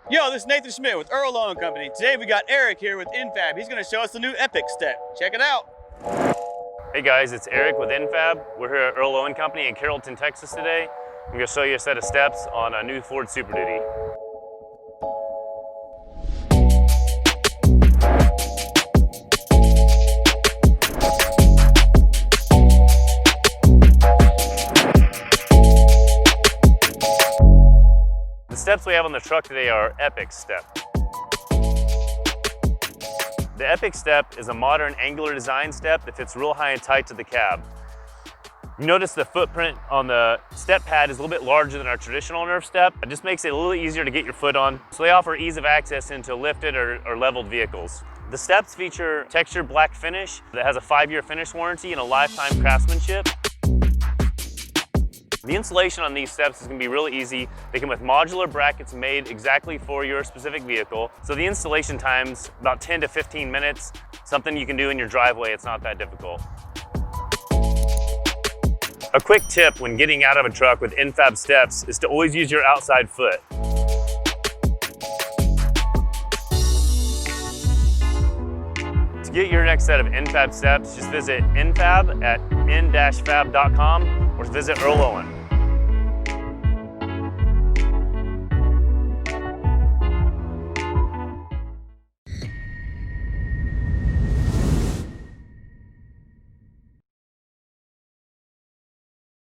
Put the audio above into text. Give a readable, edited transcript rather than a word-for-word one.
Yo, this is Nathan Schmidt with Earl Owen Company. Today we got Eric here with N-Fab. He's gonna show us the new Epyx step. Check it out. Hey guys, it's Eric with N-Fab. We're here at Earl Owen Company in Carrollton, Texas today. I'm gonna show you a set of steps on a new Ford Super Duty. The steps we have on the truck today are Epyx step. The Epyx step is a modern angular design step that fits real high and tight to the cab. You notice the footprint on the step pad is a little bit larger than our traditional Nerf step. It just makes it a little easier to get your foot on. So they offer ease of access into lifted or leveled vehicles. The steps feature textured black finish that has a 5-year finish warranty and a lifetime craftsmanship. The installation on these steps is going to be really easy. They come with modular brackets made exactly for your specific vehicle. So the installation time's about 10 to 15 minutes. Something you can do in your driveway. It's not that difficult. A quick tip when getting out of a truck with N-Fab steps is to always use your outside foot. To get your next set of N-Fab steps, just visit N-Fab at n-fab.com or visit Earl Owen.